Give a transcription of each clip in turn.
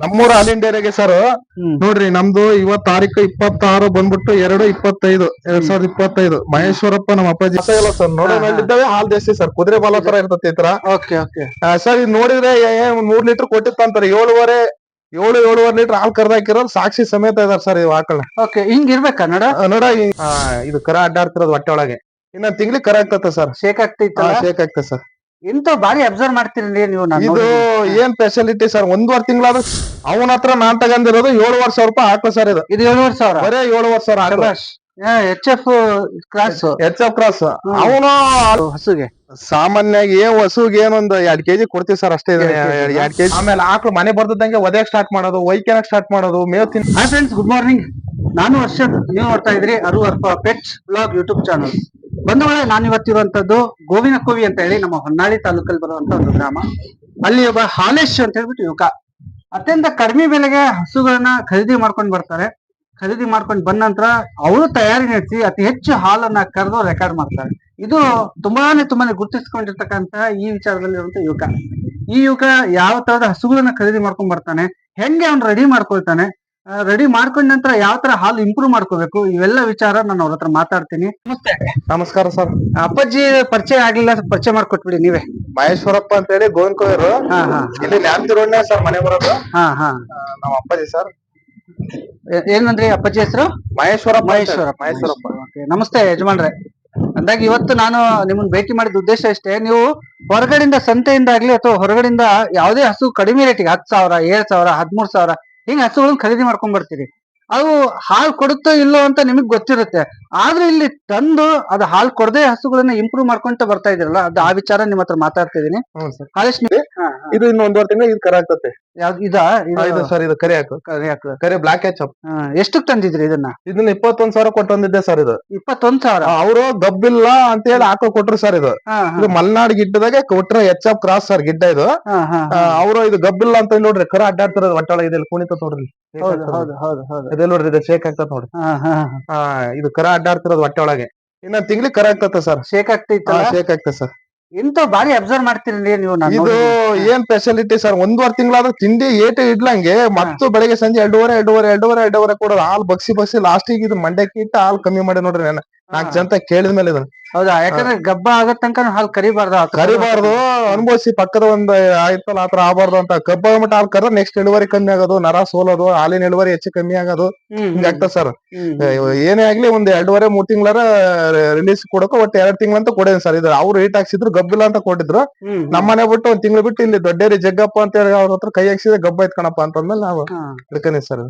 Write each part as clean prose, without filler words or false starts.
ನಮ್ಮೂರ ಆಲ್ ಇಂಡಿಯಾಗೆ ಸರ್ ನೋಡ್ರಿ ನಮ್ದು ಇವತ್ ತಾರೀಕು 26 ಬಂದ್ಬಿಟ್ಟು 2/25 2025 ಮಹೇಶ್ವರಪ್ಪ ನಮ್ಮ ಅಪ್ಪಾಜಿ ಇಲ್ಲ ಸರ್ ನೋಡೋಣಿದ್ದಾವೆ ಹಾಲ್ ಜಾಸ್ತಿ ಸರ್ ಕುದುರೆ ಬಾಲ ತರ ಇರ್ತತಿ ಈ ತರ ಓಕೆ ಓಕೆ ಸರ್ ಇದು ನೋಡಿದ್ರೆ 3 ಲೀಟರ್ ಕೊಟ್ಟಿತ್ತಂತಾರೆ 7.5 ಲೀಟರ್ ಹಾಲ್ ಕರ್ದಾಕಿರೋದು ಸಾಕ್ಷಿ ಸಮೇತ ಇದಾರೆ ಸರ್ ಇವ್ ಆಕಳ ಓಕೆ ಹಿಂಗ್ ಇರ್ಬೇಕಾ ನೋಡ ಇದು ಕರ ಅಡ್ಡಾಡ್ತಿರೋದು ಹೊಟ್ಟೆ ಒಳಗೆ ಇನ್ನ ತಿಂಗ್ಳಿಗೆ ಕರ ಆಗ್ತದೆ ಸರ್ ಶೇಕ್ ಆಗ್ತೈತಲ್ಲ ಶೇಕ್ ಆಗ್ತದೆ ಸರ್ ಇಂತ ಬಾರಿ ಅಬ್ಸರ್ವ್ ಮಾಡ್ತೀರಿ ನೀವು ಇದು ಏನ್ ಸ್ಪೆಷಾಲಿಟಿ ಸರ್ 1.5 ತಿಂಗಳಾದ್ರೂ ಅವನ ಹತ್ರ ನಾನ್ ತಗೊಂಡಿರೋದು 7,500 ರೂಪಾಯಿ ಹಾಕೋ ಸರ್ ಇದು 7,500 ಬರೇ 7,500 ಎಚ್ ಎಫ್ ಕ್ರಾಸ್ ಕ್ರಾಸ್ ಅವನು ಹಸುಗೆ ಸಾಮಾನ್ಯವಾಗಿ ಹಸುಗೆ ಏನೊಂದು 2 ಕೆಜಿ ಕೊಡ್ತೀವಿ ಸರ್ ಅಷ್ಟೇ 2 ಕೆಜಿ ಆಮೇಲೆ ಆಕಳು ಮನೆ ಬರ್ದಂಗೆ ಒದೆಯಕ್ ಸ್ಟಾರ್ಟ್ ಮಾಡೋದು ಒಯ್ಕೆನಕ್ ಸ್ಟಾರ್ಟ್ ಮಾಡೋದು ಮೇವ್ ತಿನ್ ಹಾಯ್ ಫ್ರೆಂಡ್ಸ್ ಗುಡ್ ಮಾರ್ನಿಂಗ್ ನಾನು ಹರ್ಷದ್ ನೀವು ನೋಡ್ತಾ ಇದ್ರಿ ಅರು ಅರ್ಪ ಪೆಟ್ಸ್ ಬ್ಲಾಗ್ ಯೂಟ್ಯೂಬ್ ಚಾನಲ್ ಬಂಧುಗಳೇ ನಾನು ಇವತ್ತಿರುವಂತದ್ದು ಗೋವಿನಕೋವಿ ಅಂತ ಹೇಳಿ ನಮ್ಮ ಹೊನ್ನಾಳಿ ತಾಲೂಕಲ್ಲಿ ಬರುವಂತ ಒಂದು ಗ್ರಾಮ ಅಲ್ಲಿ ಒಬ್ಬ ಹಾಲೇಶ್ ಅಂತ ಹೇಳ್ಬಿಟ್ಟು ಯುವಕ ಅತ್ಯಂತ ಕಡಿಮೆ ಬೆಲೆಗೆ ಹಸುಗಳನ್ನ ಖರೀದಿ ಮಾಡ್ಕೊಂಡು ಬರ್ತಾರೆ ಖರೀದಿ ಮಾಡ್ಕೊಂಡು ಬಂದ ನಂತರ ಅವರು ತಯಾರಿ ನಡೆಸಿ ಅತಿ ಹೆಚ್ಚು ಹಾಲನ್ನ ಕರೆದು ರೆಕಾರ್ಡ್ ಮಾಡ್ತಾರೆ ಇದು ತುಂಬಾನೇ ಗುರುತಿಸ್ಕೊಂಡಿರ್ತಕ್ಕಂತ ಈ ವಿಚಾರದಲ್ಲಿರುವಂತ ಯುವಕ ಈ ಯುವಕ ಯಾವ ತರದ ಹಸುಗಳನ್ನ ಖರೀದಿ ಮಾಡ್ಕೊಂಡ್ ಬರ್ತಾನೆ ಹೆಂಗೆ ಅವ್ನು ರೆಡಿ ಮಾಡ್ಕೊಳ್ತಾನೆ ರೆಡಿ ಮಾಡ್ಕೊಂಡ ನಂತರ ಯಾವ ತರ ಹಾಲು ಇಂಪ್ರೂವ್ ಮಾಡ್ಕೋಬೇಕು ಇವೆಲ್ಲ ವಿಚಾರ ನಾನು ಅವ್ರ ಹತ್ರ ಮಾತಾಡ್ತೀನಿ ನಮಸ್ತೆ ನಮಸ್ಕಾರ ಸರ್ ಅಪ್ಪಾಜಿ ಪರಿಚಯ ಆಗ್ಲಿಲ್ಲ ಪರಿಚಯ ಮಾಡ್ಕೊಟ್ಬಿಡಿ ನೀವೇ ಮಹೇಶ್ವರಪ್ಪ ಅಂತ ಹೇಳಿ ಗೋವಿನಕೋವಿರು ಇಲ್ಲಿ ನ್ಯಾಮತಿ ರೋಡ್ನ ಸರ್ ಮನೆ ಬರೋದು ನಮ್ಮ ಅಪ್ಪಾಜಿ ಸರ್ ಏನಂದ್ರಿ ಅಪ್ಪಾಜಿ ಹೆಸರು ಮಹೇಶ್ವರಪ್ಪ ನಮಸ್ತೆ ಯಜಮಾನ್ರೆ ಅಂದಾಗ ಇವತ್ತು ನಾನು ನಿಮ್ಮನ್ನ ಭೇಟಿ ಮಾಡಿದ ಉದ್ದೇಶ ಇಷ್ಟೇ ನೀವು ಹೊರಗಡೆಯಿಂದ ಸಂತೆಯಿಂದ ಆಗ್ಲಿ ಅಥವಾ ಹೊರಗಡೆಯಿಂದ ಯಾವುದೇ ಹಸು ಕಡಿಮೆ ರೇಟಿಗೆ 10,000 7,000 13,000 ಹಿಂಗ್ ಹಸುಗಳನ್ನ ಖರೀದಿ ಮಾಡ್ಕೊಂಡ್ ಬರ್ತೀರಿ ಅವು ಹಾಲು ಕೊಡುತ್ತೋ ಇಲ್ಲೋ ಅಂತ ನಿಮಗ್ ಗೊತ್ತಿರುತ್ತೆ ಆದ್ರೆ ಇಲ್ಲಿ ತಂದು ಅದು ಹಾಲು ಕೊಡದೆ ಹಸುಗಳನ್ನ ಇಂಪ್ರೂವ್ ಮಾಡ್ಕೊಂತ ಬರ್ತಾ ಇದ್ರಲ್ಲ ಅದು ಆ ವಿಚಾರ ನಿಮ್ ಹತ್ರ ಮಾತಾಡ್ತಾ ಇದೀನಿ ಹಾಲೇಶ್ ಇದು ಇನ್ನು 1.5 ತಿಂಗಳು ಇದು ಕರೆ ಆಗ್ತದೆ ಯಾವ್ದು ಇದು ಸರ್ ಇದು ಕರೆ ಕರೆ ಬ್ಲಾಕ್ ಕ್ಯಾಚಪ್ ಎಷ್ಟಕ್ ತಂದಿದ್ರಿ ಇದನ್ನ 21,000 ಕೊಟ್ಟು ತಂದಿದ್ದೆ ಸರ್ ಇದು 21,000 ಅವರು ಗಬ್ಬಿಲ್ಲ ಅಂತ ಹೇಳಿ ಹಾಕೋ ಕೊಟ್ರು ಸರ್ ಇದು ಮಲ್ನಾಡ್ ಗಿಡ್ಡದಾಗೆ ಕೊಟ್ರ ಎಚ್ ಕ್ರಾಸ್ ಸರ್ ಗಿಡ್ಡ ಇದು ಅವರು ಇದು ಗಬ್ಬಿಲ್ಲ ಅಂತ ನೋಡ್ರಿ ಕರ ಅಡ್ಡಾಡ್ತಿರೋದು ಒಟ್ಟೊಳಗೆ ಇದೆಲ್ಲ ಕುಣಿತ ನೋಡ್ರಿ ಇದೆಲ್ಲ ನೋಡ್ರಿ ಇದು ಶೇಕ್ ಆಗ್ತದ ನೋಡ್ರಿ ಇದು ಕರ ಅಡ್ಡಾಡ್ತಿರೋದು ಹೊಟ್ಟೆ ಒಳಗೆ ಇನ್ನ ತಿಂಗ್ಳಿಗೆ ಕರ ಆಗ್ತದೆ ಸರ್ ಶೇಕ್ ಆಗ್ತದೆ ಸರ್ ಇಂತ ಬಾರಿ ಅಬ್ಸರ್ವ್ ಮಾಡ್ತೀರಿ ನೀವು ಇದು ಏನ್ ಸ್ಪೆಷಾಲಿಟಿ ಸರ್ 1.5 ತಿಂಗಳಾದ್ರೂ ತಿಂಡಿ ಇಡ್ಲಂಗೆ ಮತ್ತು ಬೆಳಗ್ಗೆ ಸಂಜೆ 2.5 ಕೊಡೋದು ಹಾಲು ಬಗ್ಸಿ ಲಾಸ್ಟಿಗೆ ಇದು ಮಂಡ್ಯಕ್ಕೆ ಇಟ್ಟು ಹಾಲು ಕಮ್ಮಿ ಮಾಡಿ ನೋಡ್ರಿ ನಾನು 4 ಜನ ಕೇಳಿದ ಮೇಲೆ ಇದನ್ನ ಹೌದಾ ಯಾಕಂದ್ರೆ ಗಬ್ಬ ಆಗೋ ತನಕ ಹಾಲು ಕರಿಬಾರ್ದು ಅನುಭವಿಸಿ ಪಕ್ಕದ ಒಂದ್ ಆಯ್ತಲ್ಲ ಆತರ ಆಗಬಾರ್ದು ಅಂತ ಕಬ್ಬ ಮಟ್ಟ ಹಾಲು ಕರ ನೆಕ್ಸ್ಟ್ ಇಳುವರಿ ಕಮ್ಮಿ ಆಗೋದು ನರ ಸೋಲೋದು ಹಾಲಿನ ಇಳುವರಿ ಹೆಚ್ಚು ಕಮ್ಮಿ ಆಗೋದು ಹಿಂಗಾಗ್ತದೆ ಸರ್ ಏನೇ ಆಗ್ಲಿ ಒಂದ್ 2.5-3 ತಿಂಗಳರ ರಿಲೀಸ್ ಕೊಡಕ ಒಟ್ಟು 2 ತಿಂಗಳಂತ ಕೊಡೇನ್ ಸರ್ ಇದು ಅವ್ರು ರೇಟ್ ಹಾಕ್ಸಿದ್ರು ಗಬ್ಬಿಲ್ಲ ಅಂತ ಕೊಟ್ಟಿದ್ರು ನಮ್ಮನೆ ಬಿಟ್ಟು 1 ತಿಂಗಳು ಬಿಟ್ಟು ಇಲ್ಲಿ ದೊಡ್ಡೇರಿ ಜಗ್ಗಪ್ಪ ಅಂತ ಹೇಳಿ ಅವ್ರ ಹತ್ರ ಕೈ ಹಾಕ್ಸಿದ್ರೆ ಗಬ್ಬ ಐತ್ಕಣಪ್ಪ ಅಂತಂದ್ಮೇಲೆ ನಾವು ಹಿಡ್ಕೊಂಡಿ ಸರ್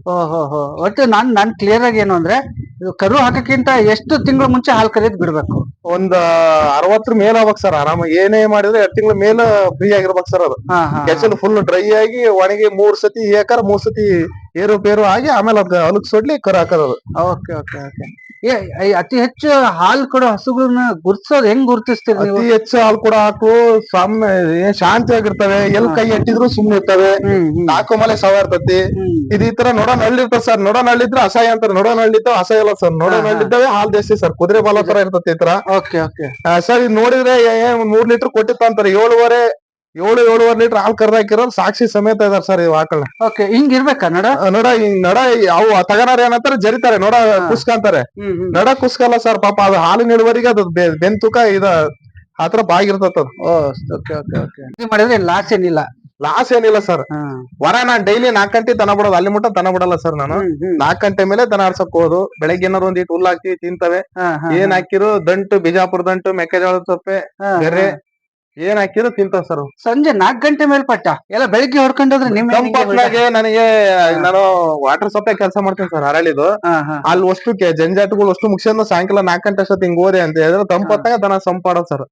ಒಟ್ಟು ನಾನ್ ಕ್ಲಿಯರ್ ಆಗಿ ಏನು ಅಂದ್ರೆ ಕರು ಹಾಕಕ್ಕಿಂತ ಎಷ್ಟು ತಿಂಗಳು ಮುಂಚೆ ಹಾಲು ಕರೆಯೋದು ಬಿಡ್ಬೇಕು ಒಂದ್ 60 ಮೇಲೆ ಆಗ್ಬೇಕು ಸರ್ ಆರಾಮ ಏನೇ ಮಾಡಿದ್ರೆ 2 ತಿಂಗಳ ಮೇಲೆ ಫ್ರೀ ಆಗಿರ್ಬೇಕು ಸರ್ ಅದು ಕೆಸಲು ಫುಲ್ ಡ್ರೈ ಆಗಿ ಒಣಗಿ 3 ಸತಿ ಏಕರ 3 ಸತಿ ಏರು ಆಗಿ ಆಮೇಲೆ ಅದ್ ಹೊಲಕ್ ಸೊಡ್ಲಿ ಕರು ಹಾಕೋದು ಓಕೆ ಓಕೆ ಓಕೆ ಅತಿ ಹೆಚ್ಚು ಹಾಲು ಕೊಡೋ ಹಸುಗಳನ್ನ ಗುರ್ತಿಸೋದು ಹೆಂಗ್ ಗುರ್ತಿಸ್ತೀರಿ ಅತಿ ಹೆಚ್ಚು ಹಾಲು ಕೊಡೋ ಹಾಕು ಶಾಂತಿಯಾಗಿರ್ತವೆ ಎಲ್ ಕೈ ಎಟ್ಟಿದ್ರು ಸುಮ್ನೆ ಇರ್ತವೆ ನಾಲ್ಕು ಮಲೆ ಸವ ಇರ್ತತಿ ಈ ತರ ನೋಡೋಣ ಹಳ್ಳಿರ್ತದೆ ಸರ್ ನೋಡೋಣ ಹಳ್ಳಿದ್ರೆ ಅಸಹ್ಯ ಅಂತಾರೆ ನೋಡೋಣ ಹಳ್ಳಿದ್ದಾವೆ ಅಸಹ್ಯ ಇಲ್ಲ ಸರ್ ನೋಡೋಣ ಹಳ್ಳಿದ್ದಾವೆ ಹಾಲು ಜಾಸ್ತಿ ಸರ್ ಕುದುರೆ ಬಾಲ ತರ ಇರ್ತತಿ ಈ ತರ ಸರ್ ಇದು ನೋಡಿದ್ರೆ 3 ಲೀಟರ್ ಕೊಟ್ಟಿತ್ತಂತಾರೆ 7.5 ಲೀಟರ್ ಹಾಲು ಕರ್ದಾಕಿರೋದು ಸಾಕ್ಷಿ ಸಮೇತ ಇದಾರೆ ಸರ್ ಇವ್ ಆಕಳ ಹಿಂಗ್ ಇರ್ಬೇಕಾ ನಡ ಅವು ತಗನಾರ ಏನಂತಾರೆ ಜರಿತಾರೆ ನೋಡ ಕುಸ್ಕಂತಾರೆ ನಡ ಕುಸ್ಕಲ್ಲ ಸರ್ ಪಾಪ ಅದು ಹಾಲಿನ ಇಳುವರಿಗೆ ಅದು ಬೆಂತುಕ ಇದ ಆತರ ಬಾಗಿರ್ತದ ಮಾಡಿದ್ರೆ ಲಾಸ್ ಏನಿಲ್ಲ ಸರ್ ವರ ನಾನ್ ಡೈಲಿ 4 ಗಂಟೆ ತನ ಬಿಡೋದು ಅಲ್ಲಿ ಮುಟ್ಟ ತನ ಬಿಡಲ್ಲ ಸರ್ ನಾನು 4 ಗಂಟೆ ಮೇಲೆ ದನ ಆಡ್ಸಕ್ ಹೋದು ಬೆಳಗ್ಗೆ ಏನಾದ್ರು ಒಂದ್ ಹುಲ್ಲು ಹಾಕ್ತಿವಿ ತಿಂತವೆ ಏನ್ ಹಾಕಿರು ದಂಟು ಬಿಜಾಪುರ ದಂಟು ಮೆಕ್ಕೆಜೋಳದ ಸೊಪ್ಪೆ ಗರೆ ಏನ್ ಹಾಕಿದ್ರು ತಿಂತಾವ ಸರ್ ಸಂಜೆ 4 ಗಂಟೆ ಮೇಲ್ಪಟ್ಟ ಎಲ್ಲ ಬೆಳಿಗ್ಗೆ ಹೊಡ್ಕೊಂಡ್ರೆ ನನಗೆ ನಾನು ವಾಟರ್ ಸಪ್ಲೈ ಕೆಲಸ ಮಾಡ್ತೀನಿ ಸರ್ ಹರಳಿದು ಅಲ್ಲಿ ಅಷ್ಟು ಜಂಜಾಟಗಳು ಅಷ್ಟು ಮುಗಿಸ್ಕೊಂಡು ಸಾಯಂಕಾಲ 4 ಗಂಟೆ ಅಷ್ಟೊತ್ತು ಹಿಂಗ್ ಹೋದೆ ಅಂತ ಹೇಳಿದ್ರೆ ತಂಪತ್ತಾಗ ದನ ಸಂಪಾಡೋದು ಸರ್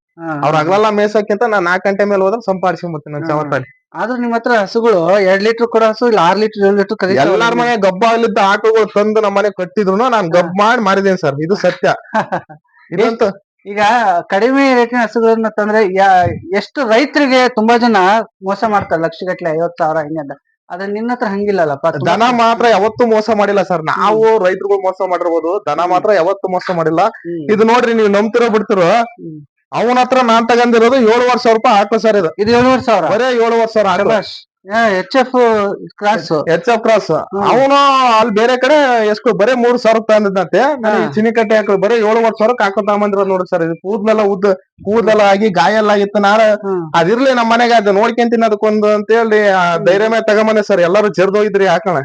ಅವ್ರ ಹಗಲೆಲ್ಲ ಮೇಸಕ್ಕಿಂತ ನಾನ್ 4 ಗಂಟೆ ಮೇಲೆ ಹೋದ್ರೆ ಸಂಪಾಡಿಸ್ಕೊಂಡ್ಬರ್ತೀನಿ ನಾನು ಚವತ್ತಲ್ಲಿ ಆದ್ರೆ ನಿಮ್ ಹತ್ರ ಹಸುಗಳು 2 ಲೀಟರ್ ಕೊಡೋ ಹಸು ಇಲ್ಲ 6 ಲೀಟರ್ 7 ಲೀಟರ್ ಎಲ್ಲಾರ ಮನೆ ಗಬ್ಬ ಆಗ್ಲಿದ್ದ ಆಕಳುಗಳು ತಂದು ನಮ್ಮ ಮನೆ ಕಟ್ಟಿದ್ರು ನಾನ್ ಗಬ್ ಮಾರಿದೇನೆ ಸರ್ ಇದು ಸತ್ಯ ಇದಂತೂ ಈಗ ಕಡಿಮೆ ರೇಟಿನ ಹಸುಗಳನ್ನ ತಂದ್ರೆ ಎಷ್ಟು ರೈತರಿಗೆ ತುಂಬಾ ಜನ ಮೋಸ ಮಾಡ್ತಾರೆ ಲಕ್ಷಗಟ್ಲೆ 50,000 ಹಿಂಗಂತ ಆದ್ರೆ ನಿನ್ನ ಹತ್ರ ಹಂಗಿಲ್ಲಲ್ಲಪ್ಪ ದನ ಮಾತ್ರ ಯಾವತ್ತೂ ಮೋಸ ಮಾಡಿಲ್ಲ ಸರ್ ನಾವು ರೈತರುಗಳು ಮೋಸ ಮಾಡಿರ್ಬೋದು ದನ ಮಾತ್ರ ಯಾವತ್ತೂ ಮೋಸ ಮಾಡಿಲ್ಲ ಇದು ನೋಡ್ರಿ ನೀವು ನಂಬ್ತಿರೋ ಬಿಡ್ತಿರೋ ಅವನ ಹತ್ರ ನಾನ್ ತಗೊಂಡಿರೋದು 7,500 ರೂಪಾಯಿ ಹಾಕೋ ಸರ್ ಇದು 7,500 ಬರೇ 7,500 H F cross. H F cross ಅವನು ಅಲ್ಲಿ ಬೇರೆ ಕಡೆ ಎಷ್ಟು ಬರೀ 3,000 ತಂದಿದ್ದಂತೆ. ನನಗೆ ಚಿನಿಕಟ್ಟೆ ಹಾಕಿ ಬರೀ 7-8 ಸಾವಿರಕ್ಕೆ ಹಾಕೋ ತಗೊಂಬಂದ್ರ ನೋಡಿ ಸರ್. ಇದು ಕೂದಲೆಲ್ಲ ಆಗಿ ಗಾಯ ಎಲ್ಲ ಆಗಿತ್ತು. ನಾಳೆ ಅದಿರ್ಲಿ ನಮ್ಮ ಮನೆಗೆ ಅದು ನೋಡ್ಕೊಂತೀನಿ ಅದಕ್ಕೊಂದು ಅಂತ ಹೇಳಿ ಧೈರ್ಯ ಮೇಲೆ ತಗೊಂಬಂದೆ ಸರ್. ಎಲ್ಲರೂ ಜರ್ದೋಗಿದ್ರಿ ಹಾಕೋಣ.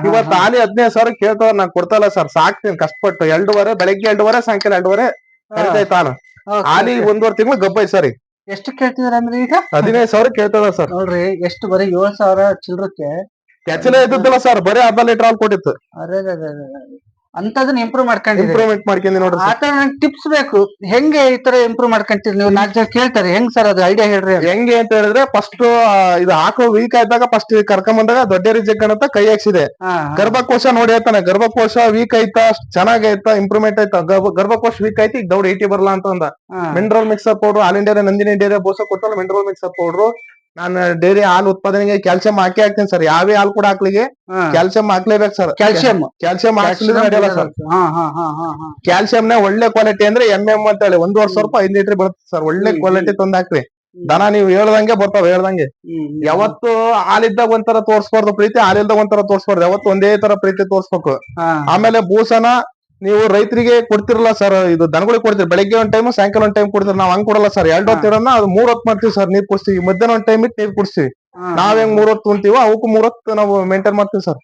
ಇವತ್ತು ಹಾಲಿ 15,000 ಕೇಳ್ತಾವ. ನಾನ್ ಕೊಡ್ತಲ್ಲ ಸರ್, ಸಾಕ್ತೀನಿ ಕಷ್ಟಪಟ್ಟು. 2:30 ಬೆಳಗ್ಗೆ 2:30 ಸಾಯಂಕಾಲ 2:30 ಕರಿತೈತಾನು. ಹಾಲಿ 1.5 ತಿಂಗಳು ಗಬ್ಬೈ ಸರ್. ಎಷ್ಟು ಕೇಳ್ತಿದಾರೆ ಅಂದ್ರೆ ಈಗ 15,000 ಕೇಳ್ತದ ಸರ್. ನೋಡ್ರಿ ಎಷ್ಟು ಬರೀ 7,000 ಚಿಲ್ರಕ್ಕೆ ಕೆಚ್ಚಲೇ ಇದ್ದಿದ್ದಲ್ಲ ಸರ್, ಬರೀ 1/2 ಲೀಟರ್ ಹಾಲು ಕೊಟ್ಟಿತ್ತು. ಅರೆ ಅಂತದನ್ನ ಇಂಪ್ರೂವ್ ಇಂಪ್ರೂವ್ಮೆಂಟ್ ಮಾಡ್ಕೊಂಡಿ ನೋಡ್ರಿ. ಆತರ ನಂಗೆ ಟಿಪ್ಸ್ ಬೇಕು. ಹೆಂಗೆ ಈ ತರ ಇಂಪ್ರೂವ್ ಮಾಡ್ಕೊಂತೀರಿ ನೀವು? 4 ಜನ ಕೇಳ್ತಾರೆ, ಹೆಂಗ್ ಸರ್ ಅದು ಐಡಿಯಾ ಹೇಳ್ರಿ. ಹೆಂಗೆ ಅಂತ ಹೇಳಿದ್ರೆ, ಫಸ್ಟ್ ಇದು ಹಾಕೋ ವೀಕ್ ಆಯ್ತಾಗ ಫಸ್ಟ್ ಕರ್ಕೊಂಡ್ ಬಂದಾಗ ದೊಡ್ಡ ಜಗ್ಗಣ ಅಂತ ಕೈ ಹಾಕ್ಸಿದೆ. ಗರ್ಭಕೋಶ ನೋಡಿ ಹೇಳ್ತಾನೆ, ಗರ್ಭಕೋಶ ವೀಕ್ ಆಯ್ತಾ, ಚೆನ್ನಾಗೈತಾ, ಇಂಪ್ರೂವ್ಮೆಂಟ್ ಆಯ್ತಾ. ಗರ್ಭಕೋಶ ವೀಕ್ ಆಯ್ತು, ಈಗ ದೌಡ್ 80 ಬರಲ್ಲ ಅಂತ ಅಂದ. Mineral mixer powder, all India Nandini dairy ಬೋಸ ಕೊಟ್ಟಲ್ಲ ಮಿನರಲ್ ಮಿಕ್ಸರ್ ಪೌಡರ್. ನಾನು ಡೈರಿ ಹಾಲು ಉತ್ಪಾದನೆಗೆ ಕ್ಯಾಲ್ಸಿಯಂ ಹಾಕ್ತೀನಿ ಸರ್. ಯಾವೇ ಹಾಲು ಕೂಡ ಹಾಕ್ಲಿಗೆ ಕ್ಯಾಲ್ಸಿಯಂ ಹಾಕ್ಲೇಬೇಕು ಸರ್. ಕ್ಯಾಲ್ಸಿಯಂ ಹಾಕ್ಲಿಲ್ಲ ನಡೆಯಲ್ಲ ಸರ್. ಕ್ಯಾಲ್ಸಿಯಂನ ಒಳ್ಳೆ ಕ್ವಾಲಿಟಿ ಅಂದ್ರೆ MM ಅಂತ ಹೇಳಿ 1.5 ಸಾವಿರ 5 ಲೀಟರ್ ಬರುತ್ತೆ ಸರ್. ಒಳ್ಳೆ ಕ್ವಾಲಿಟಿ ತಂದ್ ಹಾಕ್ರಿ. ದನ ನೀವು ಹೇಳ್ದಂಗೆ ಬರ್ತಾವ. ಹೇಳ್ದಂಗೆ ಯಾವತ್ತು ಹಾಲಿದ್ದಾಗ ಒಂಥರ ತೋರ್ಸ್ಬಾರ್ದು ಪ್ರೀತಿ, ಹಾಲಿಲ್ದಾಗ ಒಂಥರ ತೋರ್ಸ್ಬಾರ್ದು. ಯಾವತ್ತು ಒಂದೇ ತರ ಪ್ರೀತಿ ತೋರ್ಸ್ಬೇಕು. ಆಮೇಲೆ ಬೂಸನ ನೀವು ರೈತರಿಗೆ ಕೊಡ್ತಿರಲ್ಲ ಸರ್, ಇದು ದನಗಳಿಗೆ ಕೊಡ್ತೀರಿ. ಬೆಳಗ್ಗೆ ಒಂದ್ ಟೈಮ್, ಸಾಯಂಕಾಲ ಒಂದ್ ಟೈಮ್ ಕೊಡ್ತೀರಿ. ನಾವ್ ಹಂಗ್ ಕೊಡಲ್ಲ ಸರ್. 2 ಹೊತ್ತು ಇರೋನ್ನ ಅದು 3 ಹೊತ್ತು ಮಾಡ್ತೀವಿ ಸರ್. ನೀರ್ ಕುಡಿಸ್ತೀವಿ. ಮಧ್ಯಾಹ್ನ ಒಂದ್ ಟೈಮ್ ಇಟ್ಟು ನೀರ್ ಕುಡಿಸ್ತೀವಿ. ನಾವ್ ಹೆಂಗ್ 3 ಹೊತ್ತು ಉಣ್ತೀವೋ ಅವಕ್ಕೂ 3 ಹೊತ್ತು ನಾವು ಮೇಂಟೈನ್ ಮಾಡ್ತೀವಿ ಸರ್.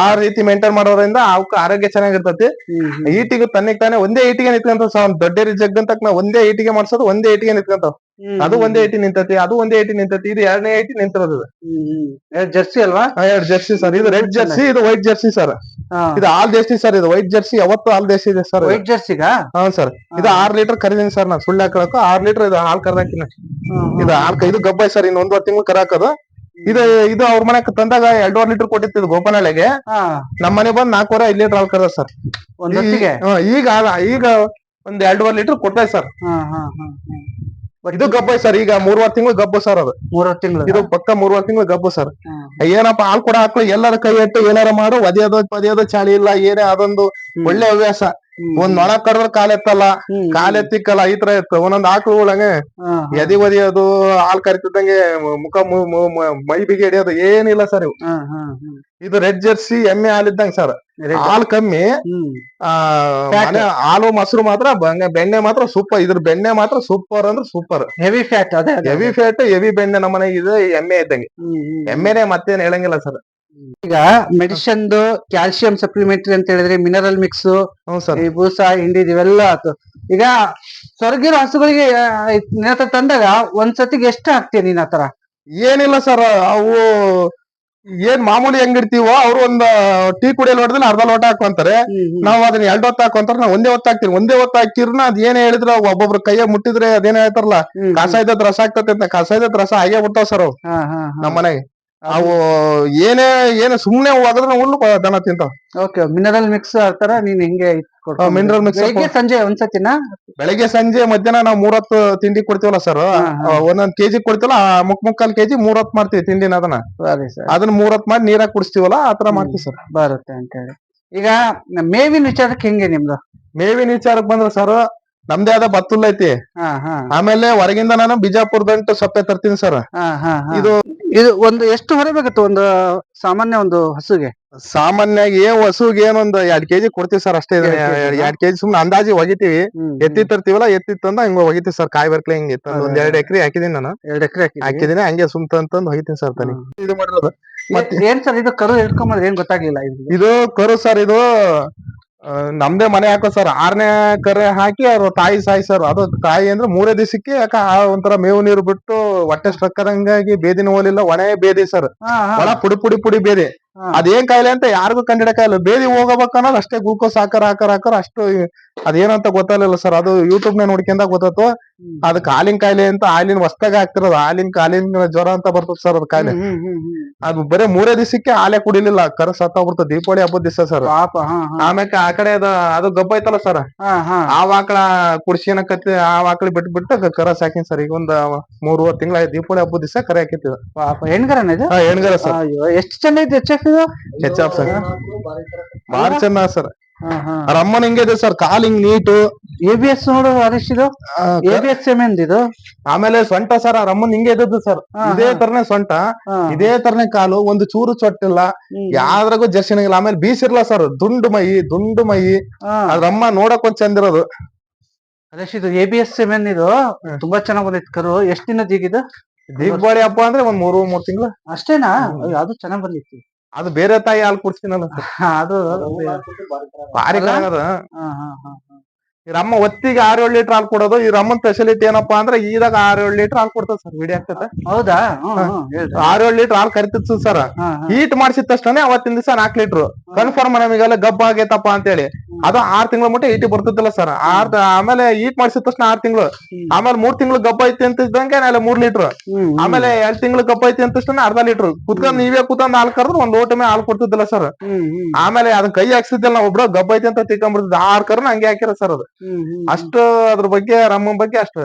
ಆ ರೀತಿ ಮೇಂಟೈನ್ ಮಾಡೋದ್ರಿಂದ ಅವಕ್ಕ ಆರೋಗ್ಯ ಚೆನ್ನಾಗಿರ್ತತಿ. ಈಟಿಗೆ ತನ್ನಿಗೆ ತಾನೇ ಒಂದೇ ಈಟಿಗೆ ನಿಂತ್ಕೊಂತ ಸರ್. ದೊಡ್ಡ ಜಗ್ ಅಂತ ನಾವು ಒಂದೇ ಈಟಿಗೆ ಮಾಡ್ಸೋದು, ಒಂದೇ ಈಟಿಗೆ ನಿಂತ್ಕೊಂತಾವ. ಅದು ಒಂದೇ ಏಟಿ ನಿಂತತಿ, ಅದು ಒಂದೇ ಏಟಿ ನಿಂತತಿ. ಇದು 2ನೇ ಏಟಿ ನಿಂತಿರೋದು. ಜರ್ಸಿ ಅಲ್ವಾ? 2 ಜರ್ಸಿ ಸರ್. ಇದು ರೆಡ್ ಜರ್ಸಿ, ಇದು ವೈಟ್ ಜರ್ಸಿ ಸರ್. ಇದು ಹಾಲ್ ದೇಸಿ ಸರ್. ಇದು ವೈಟ್ ಜರ್ಸಿ ಯಾವತ್ತು ಹಾಲ್ ದೇಸಿ ಇದೆ ಸರ್. White ಜರ್ಸಿಗ sir. ಇದು 6 ಲೀಟರ್ ಕರೀದೀನಿ ಸರ್. ನಾನು ಸುಳ್ಳು ಹಾಕಬೇಕು. 6 ಲೀಟರ್ ಇದು ಹಾಲ್ ಕರ್ದಾಕಿನ. ಇದು ಹಾಲ್ ಇದು ಗಬ್ಬೈ ಸರ್. ಇನ್ನು 1.5 ತಿಂಗಳು ಕರಾಕದು. ಇದು ಅವ್ರ ಮನೆಗೆ ತಂದಾಗ 2.5 ಲೀಟರ್ ಕೊಟ್ಟಿತ್ತು ಗೋಪನಹಳ್ಳಿಗೆ. ನಮ್ಮ ಮನೆ ಬಂದ್ 4.5 ಲೀಟರ್ ಹಾಲ್ ಕರ್ದ ಸರ್. ಈಗ ಒಂದ್ 2.5 ಲೀಟರ್ ಕೊಡ್ತಾයි ಸರ್. ಇದು ಗಬ್ಬೈ ಸರ್. ಈಗ 3.5 ತಿಂಗಳು ಗಬ್ಬು ಸರ್. ಅದು 3 ತಿಂಗಳು. ಇದು ಪಕ್ಕ 3.5 ತಿಂಗಳು ಗಬ್ಬು ಸರ್. ಏನಪ್ಪ ಹಾಲ್ ಕೂಡ ಹಾಕ್ಲು ಎಲ್ಲರ ಕೈ ಇಟ್ಟು ಏನಾರ ಮಾಡು, ಒದೆಯೋದು ಚಾಳಿ ಇಲ್ಲ. ಏನೇ ಅದೊಂದು ಒಳ್ಳೆ ಹವ್ಯಾಸ. ಒಂದ್ ನೊಣ ಕಡ್ದ್ರೆ ಕಾಲೆತ್ತಲ್ಲ, ಕಾಲೆತ್ತಿಕ್ಕಲ್ಲ, ಈ ತರ ಇತ್ತು. ಒಂದೊಂದ್ ಆಕಳುಗಳಂಗೆ ಎದಿ ಒದಿಯೋದು, ಹಾಲ್ ಕರಿತಿದ್ದಂಗೆ ಮುಖ ಮೈ ಬಿಗಿ ಹಿಡಿಯೋದು ಏನಿಲ್ಲ ಸರ್. ಇವು ಇದು ರೆಡ್ ಜರ್ಸಿ ಎಮ್ಮೆ ಹಾಲಿದ್ದಂಗ ಸರ್. ಹಾಲ್ ಕಮ್ಮಿ, ಹಾಲು ಮೊಸರು ಮಾತ್ರ ಬೆಣ್ಣೆ ಮಾತ್ರ ಸೂಪರ್. ಇದ್ರ ಬೆಣ್ಣೆ ಮಾತ್ರ ಸೂಪರ್ ಅಂದ್ರೆ super. Heavy fat. Heavy fat, heavy ಬೆಣ್ಣೆ ನಮ್ಮನೆಗೆ ಇದೆ. ಎಮ್ಮೆ ಇದ್ದಂಗೆ. ಎಮ್ಮೆನೆ ಮತ್ತೇನ್ ಹೇಳಂಗಿಲ್ಲ ಸರ್. ಈಗ ಮೆಡಿಸಿನ್ ಕ್ಯಾಲ್ಸಿಯಂ ಸಪ್ಲಿಮೆಂಟರಿ ಅಂತ ಹೇಳಿದ್ರೆ ಮಿನರಲ್ ಮಿಕ್ಸ್, ಈ ಬೂಸ, ಹಿಂಡಿ ಇವೆಲ್ಲ ಆಯ್ತು. ಈಗ ಸ್ವರ್ಗಿರೋ ಹಸುಗಳಿಗೆ ತಂದಾಗ ಒಂದ್ಸತಿಗೆ ಎಷ್ಟು ಹಾಕ್ತೀಯ ನೀನ್ ಆತರ? ಏನಿಲ್ಲ ಸರ್, ಅವು ಏನ್ ಮಾಮೂಲಿ ಹೆಂಗಿರ್ತೀವೋ ಅವ್ರು ಒಂದ್ ಟೀ ಕುಡಿಯಲ್ ಹೊಡೆದ್ರೆ ಅರ್ಧ ಲೋಟ ಹಾಕೊಂತಾರೆ. ನಾವ್ ಅದನ್ನ 2 ಹೊತ್ತು ಹಾಕೊಂತಾರ. ನಾವ್ ಒಂದೇ ಹೊತ್ತು ಹಾಕ್ತಿವಿ. ಒಂದೇ ಹೊತ್ತು ಹಾಕಿರ್ನ ಅದ್ ಏನ್ ಹೇಳಿದ್ರ ಒಬ್ಬೊಬ್ರು ಕೈಯ ಮುಟ್ಟಿದ್ರೆ ಅದೇನ್ ಹೇಳ್ತಾರಲ್ಲ, ಕಸಾಯದ ರಸ ಆಗ್ತತೆ ಅಂತ. ಕಸಾಯದ ರಸ ಆಗೇ ಬಿಡ್ತಾವ ಸರ್ ಅವು ನಮ್ ಮನೆಗೆ. ಅವು ಏನೇ ಸುಮ್ನೆ ಹೋದ್ರೆ ಉಳ್ಳು ದನ ತಿಂತಾವ. ಓಕೆ, ಮಿನರಲ್ ಮಿಕ್ಸ್ ಆತರ ನೀನ್ ಹಿಂಗೆ ಮಿನರಲ್ ಮಿಕ್ಸ್ ಸಂಜೆ ಒಂದ್ಸತಿನ? ಬೆಳಗ್ಗೆ ಸಂಜೆ ಮಧ್ಯಾಹ್ನ ನಾವು 3 ಹೊತ್ತು ತಿಂಡಿ ಕೊಡ್ತೀವಲ್ಲ ಸರ್. 1 ಕೆಜಿ ಕೊಡ್ತೀವಲ್ಲ, 3/4 ಕೆಜಿ 3 ಹೊತ್ತು ಮಾಡ್ತೀವಿ ತಿಂಡಿನ. ಅದನ್ನ 3 ಹೊತ್ತು ಮಾಡಿ ನೀರಾಗ ಕುಡಿಸ್ತೀವಲ್ಲ, ಆತರ ಮಾಡ್ತೀವಿ ಸರ್. ಬರುತ್ತೆ ಅಂತ ಹೇಳಿ. ಈಗ ಮೇವಿನ ವಿಚಾರಕ್ಕೆ ಹೆಂಗೆ ನಿಮ್ದು? ಮೇವಿನ ವಿಚಾರಕ್ಕೆ ಬಂದ್ರೆ ಸರ್, ನಮ್ದೇ ಆದ ಬತ್ತುಲ್ ಐತಿ. ಆಮೇಲೆ ಹೊರಗಿಂದ ನಾನು ಬಿಜಾಪುರದಂಟು ಸೊಪ್ಪೆ ತರ್ತೀನಿ ಸರ್. ಇದು ಒಂದು ಎಷ್ಟು ಹೊರಬೇಕಾಗುತ್ತೆ ಒಂದು ಸಾಮಾನ್ಯ ಒಂದು ಹಸುಗೆ? ಸಾಮಾನ್ಯವಾಗಿ ಹಸುಗೆ ಏನೊಂದ್ 2 ಕೆಜಿ ಕೊಡ್ತೀವಿ ಸರ್ ಅಷ್ಟೇ. 2 ಕೆಜಿ ಸುಮ್ನೆ ಅಂದಾಜಿ ಒಗಿತೀವಿ. ಎತ್ತಿ ತರ್ತೀವಲ್ಲ, ಎತ್ತಿ ತಂದ ಹಂಗ ಒಗಿತೀವಿ ಸರ್. ಕಾಯಿ ಬರ್ಕ್ಲಿ ಹಿಂಗೆ ಒಂದ್ 2 ಎಕರೆ ಹಾಕಿದೀನಿ ನಾನು. 2 ಎಕರೆ ಹಾಕಿದೀನಿ. ಹಂಗೆ ಸುಮ್ ತಂದು ಒಗಿತೀನಿ ಸರ್. ತನಿ ಇದು ಮಾಡಿರೋದು. ಏನ್ ಸರ್ ಇದು ಕರು ಹಿಡ್ಕೊಂಬಂದ್ರೆ ಏನ್ ಗೊತ್ತಾಗ್ಲಿಲ್ಲ. ಇದು ಕರು ಸರ್. ಇದು ನಮ್ದೇ ಮನೆ ಹಾಕೋ ಸರ್. 6ನೇ ಕರೆ ಹಾಕಿ ಅವ್ರ ತಾಯಿ ಸಾಯಿ ಸರ್. ಅದು ತಾಯಿ ಅಂದ್ರೆ 3 ದಿವಸಕ್ಕೆ ಒಂಥರ ಮೇವು ನೀರು ಬಿಟ್ಟು ಹೊಟ್ಟೆ ಸ್ಟ್ರಕ್ಕದಂಗಾಗಿ ಬೇದಿನ ಹೋಲಿಲ್ಲ, ಒಣೆ ಬೇದಿ ಸರ್. ಒಳ ಪುಡಿ ಬೇದಿ. ಅದೇನ್ ಕಾಯಿಲೆ ಅಂತ ಯಾರಿಗೂ ಕಂಡಿಡಕಾಯಿಲ್ಲ. ಬೇದಿ ಹೋಗಬೇಕು ಅನ್ನೋದು ಅಷ್ಟೇ. ಗ್ಲೂಕೋಸ್ ಹಾಕರ್ ಅಷ್ಟು ಅದೇನಂತ ಗೊತ್ತಾಗಲಿಲ್ಲ ಸರ್. ಅದು ಯೂಟ್ಯೂಬ್ ನ ನೋಡ್ಕೊಂಡಾಗ ಗೊತ್ತಾತು. ಅದಕ್ಕೆ ಹಾಲಿನ ಕಾಯಿಲೆ ಅಂತ, ಹಾಲಿನ ಹೊಸ್ತಾಗ ಆಗ್ತಿರೋದು. ಹಾಲಿನ ಜ್ವರ ಅಂತ ಬರ್ತದ ಸರ್ ಅದ್ ಕಾಯಿಲೆ. ಅದು ಬರೀ 3 ದಿವಸಕ್ಕೆ ಹಾಲೆ ಕುಡಿಲಿಲ್ಲ, ಕರ ಸತ್ತೋಗ್ಬಿಡ್ತು. ದೀಪಾವಳಿ ಹಬ್ಬದ ದಿವಸ ಸರ್. ಆಮ್ಯಾಕ ಆ ಕಡೆ ಅದು ಗಬ್ಬ ಐತಲ್ಲ ಸರ್, ಆ ಆಕಳ ಕುಡ್ಸಿನಕತ್ತಿ ಆ ಆಕಳಿ ಬಿಟ್ಟು ಕರ ಸಾಕಿನ್ ಸರ್. ಈಗ ಒಂದ್ 3-4 ತಿಂಗಳ ದೀಪಾವಳಿ ಹಬ್ಬದ ದಿವಸ ಕರೆ ಹಾಕಿತ್ತು. ಹೆಣ್ಗರನ ಹೆಣ್ಗರ ಸರ್. ಎಷ್ಟು ಚೆನ್ನ ಐತಿ. ಹೆಚ್ಚಾಪ್ ಸರ್, ಬಾರಿ ಚೆನ್ನ ಸರ್. ಅವ್ರ ಅಮ್ಮನ ಹಿಂಗೆ ಇದೆ ಸರ್, ಕಾಲ್ ಹಿಂಗ್ ನೀಟು. ABS ನೋಡು ಹರೀಶ್, ಇದು ABS ಸೆಮೆಂದ್ ಇದು. ಆಮೇಲೆ ಸೊಂಟ ಸರ್, ಅವ್ರ ಅಮ್ಮನ್ ಹಿಂಗೆ ಇದ್ದದ್ದು ಸರ್, ಇದೇ ತರನೇ ಸೊಂಟ, ಇದೇ ತರನೇ ಕಾಲು, ಒಂದು ಚೂರು ಚೊಟ್ಟಿಲ್ಲ, ಯಾವ್ದ್ರಾಗೂ ಜರ್ಸಿನಾಗಿಲ್ಲ. ಆಮೇಲೆ ಬೀಸಿರ್ಲ ಸರ್, ದುಂಡು ಮೈ. ಅದ್ರ ಅಮ್ಮ ನೋಡಕ್ ಒಂದ್ ಚಂದ ಇರೋದು. ಹರೀಶ್, ಇದು ABS ಸೆಮೆಂದ್ ಇದು ತುಂಬಾ ಚೆನ್ನಾಗ್ ಬಂದೈತಿ ಕರು. ಎಷ್ಟ್ ದಿನ ಜೀಗಿದು? ದೀಪಾವಳಿ ಹಬ್ಬ ಅಂದ್ರೆ ಒಂದ್ 3 ತಿಂಗಳು ಅಷ್ಟೇನಾ? ಅದು ಚೆನ್ನಾಗ್ ಬಂದಿತ್ತು. ಅದು ಬೇರೆ ತಾಯಿ ಹಾಲು ಕುಡ್ಸ್ತೀನಲ್ಲ ಸರ್, ಅದು ಭಾರಿ ಕಣಗದ. ಹಾ ಹಾ ಹಾ ಇವ್ರ ಅಮ್ಮ ಒತ್ತಿಗೆ 6-7 ಲೀಟರ್ ಹಾಲು ಕೊಡೋದು. ಇವ್ರ ಅಮ್ಮನ್ ಸ್ಪೆಷಾಲಿಟಿ ಏನಪ್ಪಾ ಅಂದ್ರೆ ಈದಾಗ 6-7 ಲೀಟರ್ ಹಾಲು ಕೊಡ್ತದ ಸರ್, ವಿಡಿಯೋ ಆಗ್ತದೆ. ಹೌದಾ? 6-7 ಲೀಟರ್ ಹಾಲು ಕರಿತಿತ್ತು ಸರ್. ಹೀಟ್ ಮಾಡಿಸಿದ ತಕ್ಷಣ ಅವತ್ತಿನ ದಿವಸ 4 ಲೀಟರ್ ಕನ್ಫರ್ಮ್ ನಮಗೆಲ್ಲ ಗಬ್ಬ ಆಗೈತಪ್ಪ ಅಂತ ಹೇಳಿ. ಅದು 6 ತಿಂಗಳ ಮಟ್ಟ ಹೀಟಿ ಬರ್ತಿತ್ತಲ್ಲ ಸರ್. ಆಮೇಲೆ ಹೀಟ್ ಮಾಡಿಸಿದ ತಕ್ಷಣ 6 ತಿಂಗಳು, ಆಮೇಲೆ 3 ತಿಂಗಳು ಗಬ್ಬ ಐತಿ ಅಂತ ಇದ್ದಂಗೆ 3 ಲೀಟರ್, ಆಮೇಲೆ 2 ತಿಂಗಳು ಗಬ್ಬ ಐತಿ ಅಂತ ತಕ್ಷಣ ಅರ್ಧ ಲೀಟರ್ ಕುತ್ಕೊಂಡ್ ನೀವೇ ಕುತ್ಕೊಂಡ್ ಹಾಲು ಕರೆದ್ರೆ ಒಂದ್ ಲೋಟ ಮೇಲೆ ಹಾಲು ಕೊಡ್ತಿದ್ದಿಲ್ಲ ಸರ್. ಆಮೇಲೆ ಅದನ್ನ ಕೈ ಹಾಕ್ಸಿದ್ದಿಲ್ಲ ನಾವು, ಒಬ್ರು ಗಬ್ಬ ಐತಿ ಅಂತ ತಿಳ್ಕೊಂಡ್ಬಿಡ್ತಿದ್ದ. 6 ಕರ್ನ ಹಂಗೆ ಹಾಕಿರ ಸರ್. ಅದು ಅಷ್ಟು ಅದ್ರ ಬಗ್ಗೆ, ರಮ್ಮನ್ ಬಗ್ಗೆ ಅಷ್ಟು.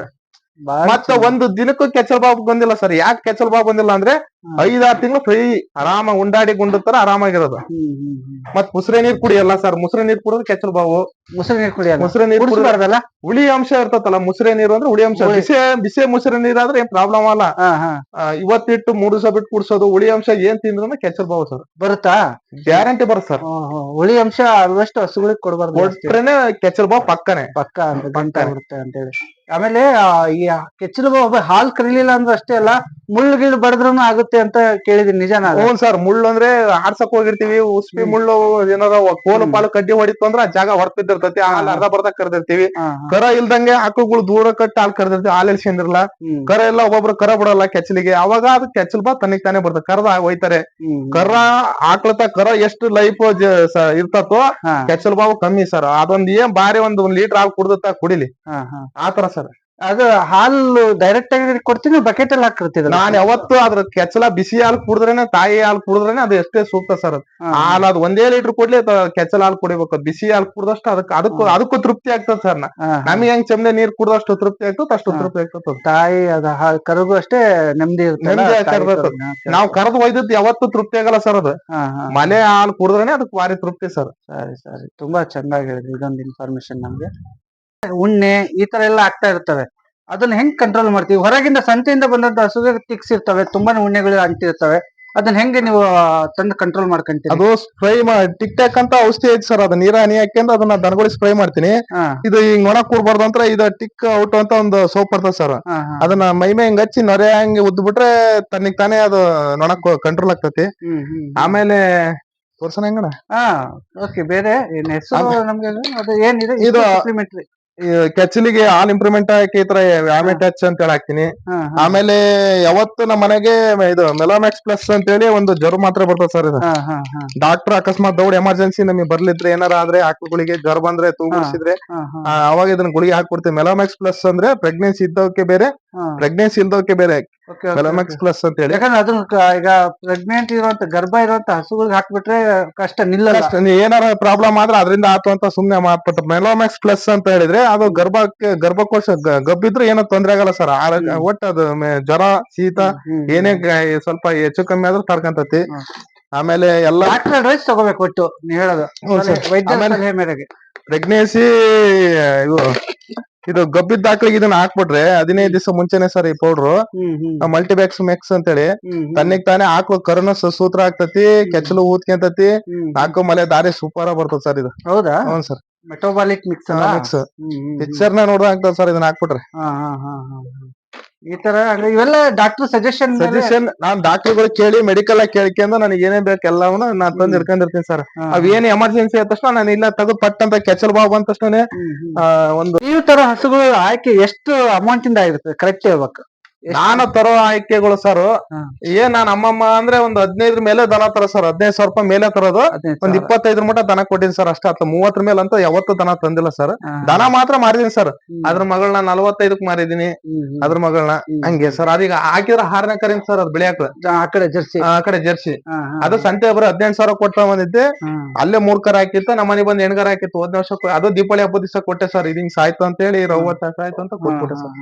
ಮತ್ತೆ ಒಂದು ದಿನಕ್ಕೂ ಕೆಚ್ಚಲ್ ಬಾಬು ಬಂದಿಲ್ಲ ಸರ್. ಯಾಕೆ ಕೆಚ್ಚಲ್ ಬಾಬು ಬಂದಿಲ್ಲ ಅಂದ್ರೆ 5-6 ತಿಂಗಳು ಫ್ರೀ ಆರಾಮ ಉಂಡಾಡಿ ಗುಂಡತರ ಆರಾಮಾಗಿರೋದು. ಮತ್ ಮುಸ್ರೆ ನೀರ್ ಕುಡಿಯಲ್ಲ ಸರ್, ಮುಸ್ರೆ ನೀರ್ ಕುಡಿದ್ರೆ ಕೆಚ್ಚಲ್ ಬಾವು. ಮುಸ್ರೆ ನೀರ್ ಕುಡಿಯಲ್ಲ, ಮುಸ್ರೆ ನೀರ್ ಕುಡಿದ್ರಲ್ಲ ಹುಳಿ ಅಂಶ ಇರ್ತತಲ್ಲ, ಮುಸ್ರೆ ನೀರು ಅಂದ್ರೆ ಹುಳಿ ಅಂಶ. ಬಿಸಿ ಮುಸ್ರೆ ನೀರ್ ಆದ್ರೆ ಏನ್ ಪ್ರಾಬ್ಲಮ್ ಅಲ್ಲ. ಇವತ್ತಿಟ್ಟು 3 ದಿವಸ ಬಿಟ್ಟು ಕುಡ್ಸೋದು. ಹುಳಿ ಅಂಶ ಏನ್ ತಿಂದ್ರು ಕೆಚ್ಚಲ್ ಬಾವು ಸರ್ ಬರುತ್ತಾ? ಗ್ಯಾರಂಟಿ ಬರುತ್ತೆ ಸರ್. ಹುಳಿ ಅಂಶ ಆದಷ್ಟು ಹಸುಗಳಿಗೆ ಕೊಡಬಾರ್ದು, ಕೊಟ್ರೇನೆ ಕೆಚ್ಚಲ್ ಬಾವು ಪಕ್ಕ ಅಂತ ಹೇಳಿ. ಆಮೇಲೆ ಈ ಕೆಚ್ಚಲು ಬಾವು ಹಾಲ್ ಕರೀಲಿಲ್ಲ ಅಂದ್ರೆ ಅಷ್ಟೇ ಅಲ್ಲ, ಮುಳ್ಳು ಗಿಳ್ಳು ಬಡದ್ರೂ ಆಗುತ್ತೆ ಅಂತ ಕೇಳಿದೀನಿ, ನಿಜಾನ? ಹ್ಞೂ ಸರ್, ಮುಳ್ಳು ಅಂದ್ರೆ ಆಡ್ಸಕ್ ಹೋಗಿರ್ತೀವಿ, ಉಸ್ಪಿ ಮುಳ್ಳು ಏನಾರ ಕೋಲು ಪಾಲು ಕಡ್ಡಿ ಹೊಡಿತು ಅಂದ್ರೆ ಆ ಜಾಗ ಹೊರಪಿದ್ದಿರ್ತೈತಿ, ಹಾಲ್ ಅರ್ಧ ಬರ್ದ ಕರ್ದಿರ್ತೀವಿ. ಕರ ಇಲ್ದಂಗೆ ಆಕಳುಗಳು ದೂರ ಕಟ್ಟಿ ಹಾಲ್ ಕರ್ದಿರ್ತೀವಿ, ಹಾಲ್ ಎಲ್ಸಿಂದಿರಲ್ಲ. ಕರ ಎಲ್ಲ ಒಬ್ಬೊಬ್ರು ಕರ ಬಿಡಲ್ಲ ಕೆಚ್ಚಲಿಗೆ, ಅವಾಗ ಅದು ಕೆಚ್ಚಲ್ ಬಾ ತನಿಗ್ ತಾನೇ ಬರ್ತದೆ, ಕರ್ದ ಹೋಯ್ತಾರೆ. ಕರ ಆಕಳತ ಕರ ಎಷ್ಟು ಲೈಫ್ ಇರ್ತತೋ ಕೆಚ್ಚಲ್ ಬಾವು ಕಮ್ಮಿ ಸರ್. ಅದೊಂದ್ ಏನ್ ಬಾರಿ ಒಂದ್ ಲೀಟರ್ ಹಾಲು ಕುಡ್ದತ್ತ ಕುಡಿಲಿ, ಆತರ ಸರ್. ಅದು ಹಾಲು ಡೈರೆಕ್ಟ್ ಆಗಿ ಕೊಡ್ತೀನಿ, ಬಕೆಟ್ ಅಲ್ಲಿ ಹಾಕಿರ್ತಿದ್ದೆ ನಾನ್ ಯಾವತ್ತು ಅದ್ರ ಕೆಚ್ಚಲ ಬಿಸಿ ಹಾಲು ಕುಡಿದ್ರೇನೆ, ತಾಯಿ ಹಾಲು ಕುಡಿದ್ರೇನೆ ಅದು ಎಷ್ಟೇ ಸೂಕ್ತ ಸರ್. ಹಾಲು ಅದು 1 ಲೀಟರ್ ಕೊಡ್ಲಿ, ಕೆಚ್ಚಲ ಹಾಲು ಕುಡಿಬೇಕು. ಬಿಸಿ ಹಾಲು ಕುಡ್ದಷ್ಟು ಅದಕ್ಕೂ ತೃಪ್ತಿ ಆಗ್ತದ ಸರ್. ನಮಗೆ ಹೆಂಗ್ ಚೆಮ್ಮೆ ನೀರ್ ಕುಡ್ದಷ್ಟು ತೃಪ್ತಿ ಆಗ್ತದ, ಅಷ್ಟು ತೃಪ್ತಿ ಆಗ್ತದ. ತಾಯಿ ಅದ ಕರುಗೂ ಅಷ್ಟೇ ನೆಮ್ಮದಿ ಇರುತ್ತೆ. ನಾವ್ ಕರೆದು ಒಯ್ದದ್ದು ಯಾವತ್ತು ತೃಪ್ತಿ ಆಗಲ್ಲ ಸರ್. ಅದು ಮನೆ ಹಾಲು ಕುಡಿದ್ರೇನೆ ಅದಕ್ಕೆ ಭಾರಿ ತೃಪ್ತಿ ಸರ್. ಸರಿ, ತುಂಬಾ ಚೆನ್ನಾಗಿ ಹೇಳಿದ್ರಿ. ಇದೊಂದು ಇನ್ಫಾರ್ಮೇಶನ್ ನಮ್ಗೆ. ಉಣ್ಣೆ ಈ ತರ ಎಲ್ಲ ಆಗ್ತಾ ಇರ್ತವೆ, ಅದನ್ನ ಹೆಂಗ್ ಕಂಟ್ರೋಲ್ ಮಾಡ್ತೀವಿ? ಹೊರಗಿಂದ ಸಂತೆಯಿಂದ ಬಂದಂತ ಹಸುಗೆ ಟಿಕ್ಸ್ ಇರ್ತವೆ, ತುಂಬಾನೇ ಉಣ್ಣೆಗಳು ಅಂಟಿರ್ತವೆ, ಅದನ್ನ ಹೆಂಗೆ ನೀವು ತಂದು ಕಂಟ್ರೋಲ್ ಮಾಡ್ಕೊಂತೀರಿ? ಅದು ಸ್ಪ್ರೇ ಟಿಕ್ ಟಾಕ್ ಅಂತ ಔಷಧಿ ಐತಿ ಸರ್, ಅದು ನೀರ ಹನಿ ಹಾಕ್ಯಂದು ಅದನ್ನ ದನಗಳಿಗೆ ಸ್ಪ್ರೇ ಮಾಡ್ತೀನಿ. ಇದು ಹಿಂಗ್ ನೊಣ ಕೂರ್ಬಾರ್ದು ಅಂತ ಇದು ಟಿಕ್ ಔಟ್ ಅಂತ ಒಂದು ಸೋಪ್ ಬರ್ತದೆ ಸರ್. ಅದನ್ನ ಮೈಮೆ ಹಿಂಗ್ ಹಚ್ಚಿ ನೊರೆ ಹಂಗೆ ಉದ್ ಬಿಟ್ರೆ ತನ್ನಿಗ್ ತಾನೇ ಅದು ನೊಣ ಕಂಟ್ರೋಲ್ ಆಗ್ತತಿ. ಆಮೇಲೆ ತೋರ್ಸನ ಹೆಂಗಣ? ಓಕೆ, ಬೇರೆ ಏನ್ ಹೆಸರು ನಮ್ಗೆ ಅದು ಏನಿದೆ? ಇದು ಸಪ್ಲಿಮೆಂಟರಿ ಕೆಚ್ಚಲಿಗೆ ಹಾಲ್ ಇಂಪ್ರೂವ್ಮೆಂಟ್ ಹಾಕಿ ಈ ತರ ವ್ಯಾಮೆಟ್ ಹಚ್ ಅಂತ ಹೇಳಿ ಹಾಕ್ತೀನಿ. ಆಮೇಲೆ ಯಾವತ್ತು ನಮ್ಮ ಮನೆಗೆ ಇದು ಮೆಲೋಮ್ಯಾಕ್ಸ್ ಪ್ಲಸ್ ಅಂತ ಹೇಳಿ ಒಂದು ಜ್ವರ ಮಾತ್ರ ಬರ್ತದೆ ಸರ್. ಇದು ಡಾಕ್ಟರ್ ಅಕಸ್ಮಾತ್ ದೌಡ್ ಎಮರ್ಜೆನ್ಸಿ ನಮಗೆ ಬರ್ಲಿದ್ರೆ, ಏನಾರ ಆದ್ರೆ ಆಕಳುಗಳಿಗೆ ಜ್ವರ ಬಂದ್ರೆ ತೂಗುಡಿಸಿದ್ರೆ ಅವಾಗ ಇದನ್ನ ಗುಳಿಗೆ ಹಾಕ್ಬಿಡ್ತೀವಿ. ಮೆಲೋಮ್ಯಾಕ್ಸ್ ಪ್ಲಸ್ ಅಂದ್ರೆ ಪ್ರೆಗ್ನೆನ್ಸಿ ಇದ್ದವಕ್ಕೆ ಬೇರೆ, ಪ್ರೆಗ್ನೆನ್ಸಿ ಇಲ್ದವಕ್ಕೆ ಬೇರೆ ಮೆಲೋಮ್ಯಾಕ್ಸ್ ಪ್ಲಸ್ ಅಂತ ಹೇಳಿ. ಯಾಕಂದ್ರೆ ಅದನ್ನ ಈಗ ಪ್ರೆಗ್ನೆಂಟ್ ಇರುವಂತ ಗರ್ಭ ಇರುವಂತ ಹಸುಗಳಿಗೆ ಹಾಕ್ಬಿಟ್ರೆ ಕಷ್ಟ ನಿಲ್ಲಲ್ಲ. ಏನಾರ ಪ್ರಾಬ್ಲಮ್ ಆದ್ರೆ ಅದರಿಂದ ಆತು ಅಂತ ಸುಮ್ನೆ ಮಾತ್ಬಿಟ್ಟು ಮೆಲೋಮ್ಯಾಕ್ಸ್ ಪ್ಲಸ್ ಅಂತ ಹೇಳಿದ್ರೆ ಅದು ಗರ್ಭಕೋಶ ಗಬ್ಬಿದ್ರೆ ಏನೋ ತೊಂದ್ರೆ ಆಗಲ್ಲ ಸರ್. ಒಟ್ಟು ಅದು ಜ್ವರ ಶೀತ ಏನೇ ಸ್ವಲ್ಪ ಹೆಚ್ಚು ಕಮ್ಮಿ ಆದ್ರೂ ತಡ್ಕಂತತಿ. ಆಮೇಲೆ ಎಲ್ಲ ಅಡ್ವೈಸ್ ತಗೋಬೇಕು ಒಟ್ಟು ನೀವ್ ಹೇಳೋದು ವೈದ್ಯರ ಸಲಹೆ ಮೇರೆಗೆ. ಪ್ರೆಗ್ನೆನ್ಸಿ ಇದು ಗಬ್ಬಿದ್ದ ಆಕಳಿಗೆ ಇದನ್ನ ಹಾಕ್ಬಿಟ್ರೆ 15 ದಿವಸ ಮುಂಚೆನೆ ಸರ್ ಈ ಪೌಡ್ರು ಮಲ್ಟಿಬ್ಯಾಕ್ಸ್ ಮೆಕ್ಸ್ ಅಂತೇಳಿ ತನ್ನಿಗ್ ತಾನೇ ಆಕಳು ಕರುನ ಸೂತ್ರ ಆಗ್ತತಿ, ಕೆಚ್ಚಲು ಊದ್ಕೊಂತತಿ, ನಾಲ್ಕು ಮಲೆ ದಾರಿ ಸೂಪರ್ ಬರ್ತದ ಸರ್ ಇದು. ಹೌದಾ? ಹೌನ್ ಸರ್, ಮೆಟೋಬಾಲಿಕ್ ಮಿಕ್ಸ್ ಪಿಕ್ಚರ್ ನ ನೋಡ್ದ ಆಗ್ತದ ಸರ್ ಇದನ್ನ ಹಾಕ್ಬಿಟ್ರೆ. ಈ ತರ ಇವೆಲ್ಲ ಡಾಕ್ಟರ್ ಸಜೆಷನ್ ನಾನ್ ಡಾಕ್ಟರ್ಗಳು ಕೇಳಿ ಮೆಡಿಕಲ್ ಆಗಿ ಕೇಳ್ಕೊಂಡು ನನಗೆ ಏನೇ ಬೇಕು ಎಲ್ಲವನ್ನ ನಾನ್ ತಂದು ಇಟ್ಕೊಂಡಿರ್ತೀನಿ ಸರ್. ಅವ್ ಏನ್ ಎಮರ್ಜೆನ್ಸಿ ಆದ ತಕ್ಷಣ ನಾನು ಇಲ್ಲ ತೆಗೆದು ಪಟ್ ಅಂತ ಕೆಚ್ಚಲ್ ಬಾವು ಬಂದ ತಕ್ಷಣ ಒಂದು ಈ ತರ ಹಸುಗಳು ಆಯ್ಕೆ ಎಷ್ಟು ಅಮೌಂಟ್ ಇಂದ ಆಗಿರುತ್ತೆ ಕರೆಕ್ಟ್ ಹೇಳ್ಬೇಕು? ನಾನು ತರೋ ಆಯ್ಕೆಗಳು ಸರ್ ನಾನ್ ಅಮ್ಮಮ್ಮ ಅಂದ್ರೆ ಒಂದು 15 ಮೇಲೆ ದನ ತರ ಸರ್. 15,000 ರೂಪಾಯಿ ಮೇಲೆ ತರೋದು. ಒಂದ್ 25 ಮಟ್ಟ ದನ ಕೊಟ್ಟಿನಿ ಸರ್ ಅಷ್ಟ. 30 ಮೇಲೆ ಅಂತ ಯಾವತ್ತೂ ದನ ತಂದಿಲ್ಲ ಸರ್. ದನ ಮಾತ್ರ ಮಾರಿದೀನಿ ಸರ್. ಅದ್ರ ಮಗಳನ್ನ 45ಕ್ಕೆ ಮಾರಿದೀನಿ, ಅದ್ರ ಮಗಳನ್ನ ಹಂಗೆ ಸರ್. ಅದೀಗ ಹಾಕಿದ್ರೆ 6ನೇ ಕರೀನ್ ಸರ್. ಅದು ಬೆಳೆಯಾಕ ಆ ಕಡೆ ಜರ್ಸಿ ಅದು ಸಂತೆ ಬರೋ 18,000 ಕೊಟ್ಟ ಬಂದಿದ್ದೆ. ಅಲ್ಲೇ 3 ಕರ ಹಾಕಿತ್ತು, ನಮ್ಮ ಮನೆ ಬಂದ್ 8 ಕರ ಹಾಕಿತ್ತು. ಹೋದ್ನ ವರ್ಷ ಅದು ದೀಪಾವಳಿ ಹಬ್ಬದ ದಿವಸ ಕೊಟ್ಟೆ ಸರ್. ಇದು ಹಿಂಗ್ ಸಾಯ್ತು ಅಂತ ಹೇಳಿ 90 ಸಾಯ್ತು ಅಂತ ಕೊಟ್ಬಿಟ್ಟೆ ಸರ್.